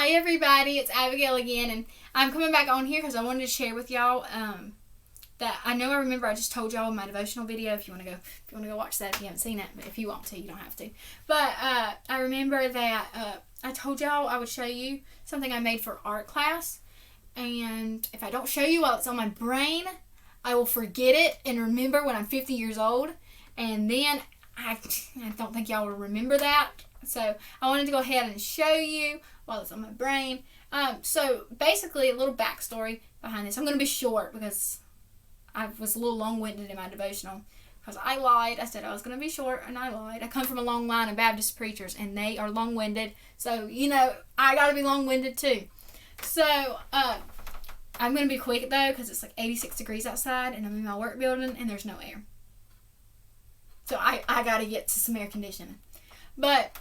Hi everybody, it's Abigail again, and I'm coming back on here because I wanted to share with y'all that I remember I just told y'all in my devotional video. If you want to go watch that if you haven't seen it, but if you want to, you don't have to. But I remember that I told y'all I would show you something I made for art class, and if I don't show you while it's on my brain, I will forget it and remember when I'm 50 years old, and then I don't think y'all will remember that. So I wanted to go ahead and show you while it's on my brain. So basically, a little backstory behind this. I'm going to be short because I was a little long-winded in my devotional because I lied. I said I was going to be short, and I lied. I come from a long line of Baptist preachers, and they are long-winded. So, I got to be long-winded too. So I'm going to be quick, though, because it's like 86 degrees outside, and I'm in my work building, and there's no air. So I got to get to some air conditioning. But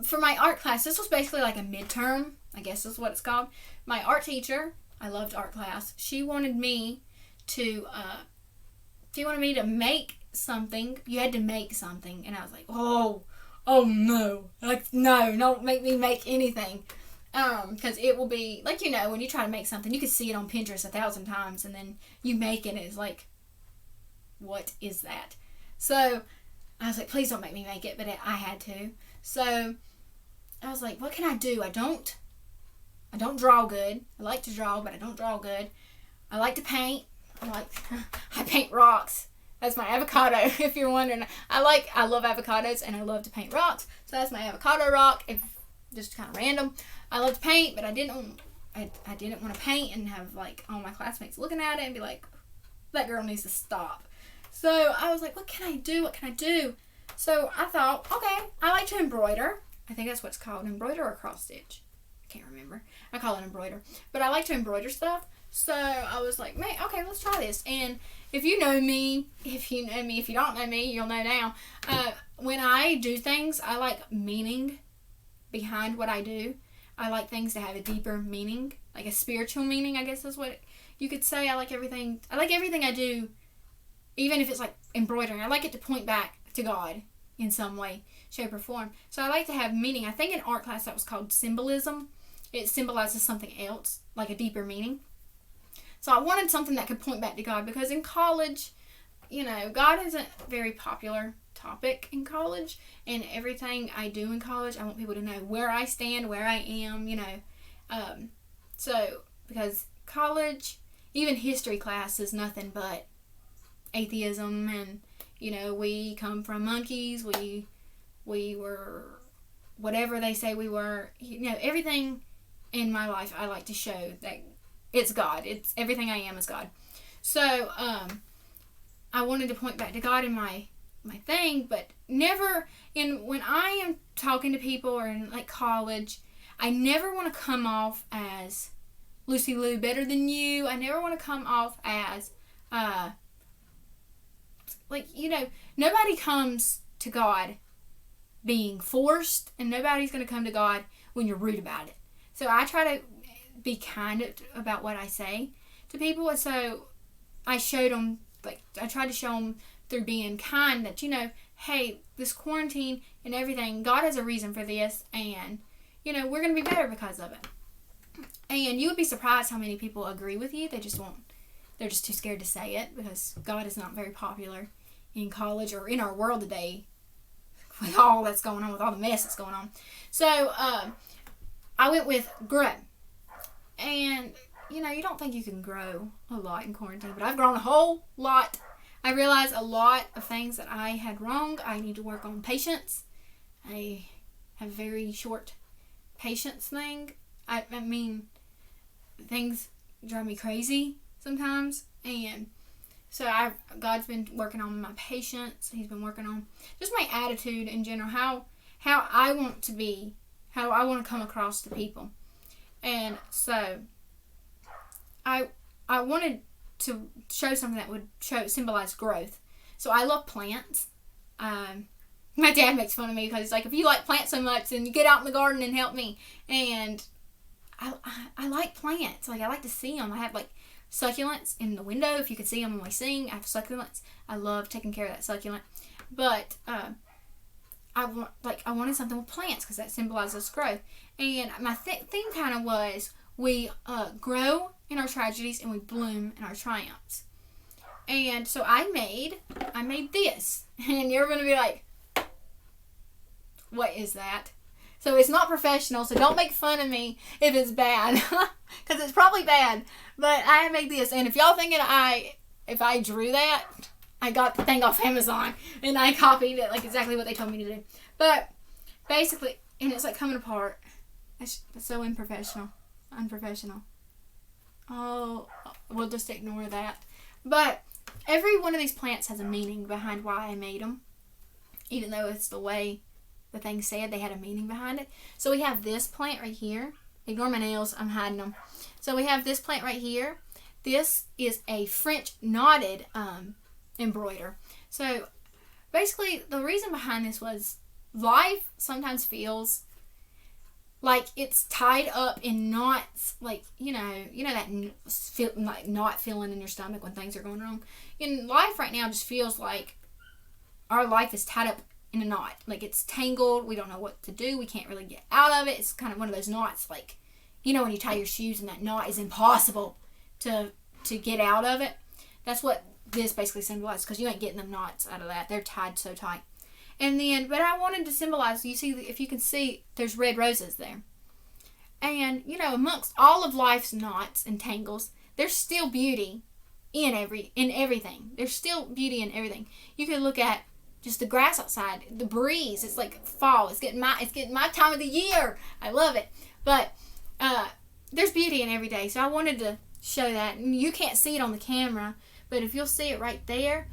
for my art class, this was basically like a midterm, I guess is what it's called. My art teacher, I loved art class. She wanted me to make something. You had to make something, and I was like, oh no, like no, don't make me make anything, because it will be like when you try to make something, you can see it on Pinterest 1,000 times, and then you make it, and it's like, what is that? So I was like, please don't make me make it, but I had to. So I was like, what can I do? I don't draw good. I like to draw, but I don't draw good. I like to paint. I paint rocks. That's my avocado, if you're wondering. I love avocados, and I love to paint rocks. So that's my avocado rock. If just kind of random. I love to paint, but I didn't want to paint and have like all my classmates looking at it and be like, that girl needs to stop. So I was like, what can I do? What can I do? So I thought, okay, I like to embroider. I think that's what's called, embroider or cross stitch. I can't remember. I call it embroider. But I like to embroider stuff. So I was like, man, okay, let's try this. And if you know me, if you don't know me, you'll know now. When I do things, I like meaning behind what I do. I like things to have a deeper meaning, like a spiritual meaning, I guess is what you could say. I like everything I do, even if it's like embroidering. I like it to point back to God in some way, shape, or form. So I like to have meaning. I think in art class that was called symbolism. It symbolizes something else, like a deeper meaning. So I wanted something that could point back to God, because in college, God isn't a very popular topic in college, and everything I do in college, I want people to know where I stand, where I am, So, because college, even history class, is nothing but atheism, and we come from monkeys, we were whatever they say we were, everything in my life I like to show that it's God. It's everything I am is God. So I wanted to point back to God in my thing, but never when I am talking to people or in like college, I never want to come off as Lucy Lou better than you. I never want to come off as nobody comes to God being forced, and nobody's going to come to God when you're rude about it. So I try to be kind about what I say to people, and so I showed them, I tried to show them through being kind that, hey, this quarantine and everything, God has a reason for this, and, we're going to be better because of it. And you would be surprised how many people agree with you. They just won't. They're just too scared to say it, because God is not very popular in college or in our world today with all that's going on, with all the mess that's going on. So I went with grow. And, you don't think you can grow a lot in quarantine, but I've grown a whole lot. I realized a lot of things that I had wrong. I need to work on patience. I have very short patience thing. I mean, things drive me crazy sometimes, and so God's been working on my patience. He's been working on just my attitude in general, how I want to be, how I want to come across to people. And so I wanted to show something that would symbolize growth. So I love plants. My dad makes fun of me because he's like, if you like plants so much, then you get out in the garden and help me. And I like plants. I like to see them. I have succulents in the window. If you could see them when we sing, I have succulents. I love taking care of that succulent. But I wanted something with plants because that symbolizes growth. And my theme kind of was we grow in our tragedies and we bloom in our triumphs. And so I made this, and you're gonna be like, what is that? So it's not professional, so don't make fun of me if it's bad, because it's probably bad. But I made this, and if y'all thinking if I drew that, I got the thing off Amazon, and I copied it like exactly what they told me to do. But basically, and it's like coming apart. That's so unprofessional. Oh, we'll just ignore that. But every one of these plants has a meaning behind why I made them, even though it's the way the thing said, they had a meaning behind it. So we have this plant right here. Ignore my nails, I'm hiding them. So we have this plant right here. This is a French knotted embroider. So basically the reason behind this was life sometimes feels like it's tied up in knots, like you know that like knot feeling in your stomach when things are going wrong. In life right now just feels like our life is tied up in a knot, like it's tangled. We don't know what to do. We can't really get out of it. It's kind of one of those knots, like when you tie your shoes and that knot is impossible to get out of it. That's what this basically symbolizes, because you ain't getting them knots out of that. They're tied so tight. And then, but I wanted to symbolize, you see, if you can see, there's red roses there. And, amongst all of life's knots and tangles, there's still beauty in everything. There's still beauty in everything. You can look at just the grass outside, the breeze. It's like fall. It's getting my time of the year. I love it. But there's beauty in every day. So I wanted to show that. And you can't see it on the camera, but if you'll see it right there,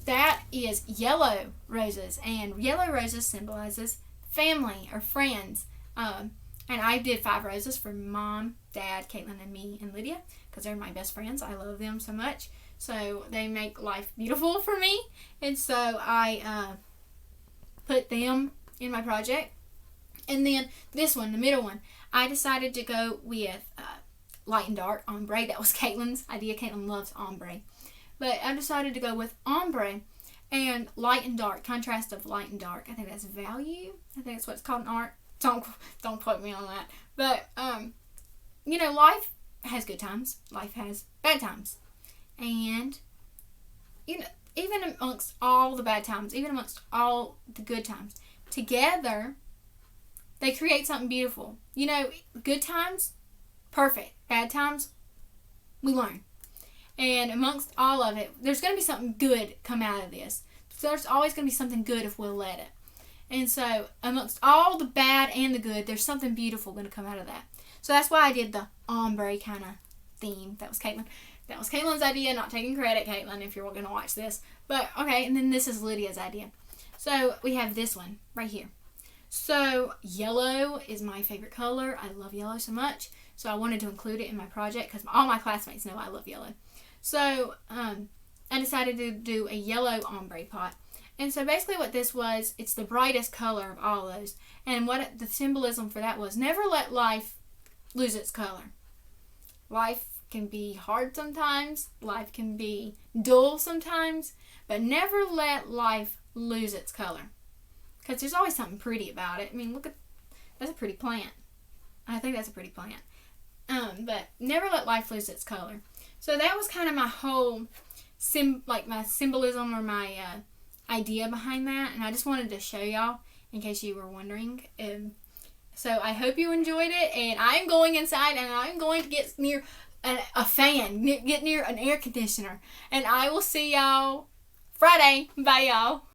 that is yellow roses, and yellow roses symbolizes family or friends. And I did 5 roses for Mom, Dad, Caitlin, and me, and Lydia, because they're my best friends. I love them so much. So they make life beautiful for me. And so I put them in my project. And then this one, the middle one, I decided to go with light and dark ombre. That was Caitlin's idea. Caitlin loves ombre. But I decided to go with ombre and light and dark, contrast of light and dark. I think that's value. I think that's what it's called in art. Don't quote me on that. But, life has good times. Life has bad times. And, even amongst all the bad times, even amongst all the good times, together, they create something beautiful. Good times, perfect. Bad times, we learn. And amongst all of it, there's going to be something good come out of this. So there's always going to be something good if we'll let it. And so amongst all the bad and the good, there's something beautiful going to come out of that. So that's why I did the ombre kind of theme. That was Caitlin. That was Caitlin's idea. Not taking credit, Caitlin, if you're going to watch this. But, okay, and then this is Lydia's idea. So we have this one right here. So yellow is my favorite color. I love yellow so much. So I wanted to include it in my project because all my classmates know I love yellow. So I decided to do a yellow ombre pot. And so basically what this was, it's the brightest color of all those. And what the symbolism for that was, never let life lose its color. Life can be hard sometimes. Life can be dull sometimes. But never let life lose its color. Because there's always something pretty about it. I mean, look at, that's a pretty plant. I think that's a pretty plant. But never let life lose its color. So that was kind of my whole, my symbolism or my idea behind that. And I just wanted to show y'all in case you were wondering. So I hope you enjoyed it. And I'm going inside and I'm going to get near a fan, get near an air conditioner. And I will see y'all Friday. Bye, y'all.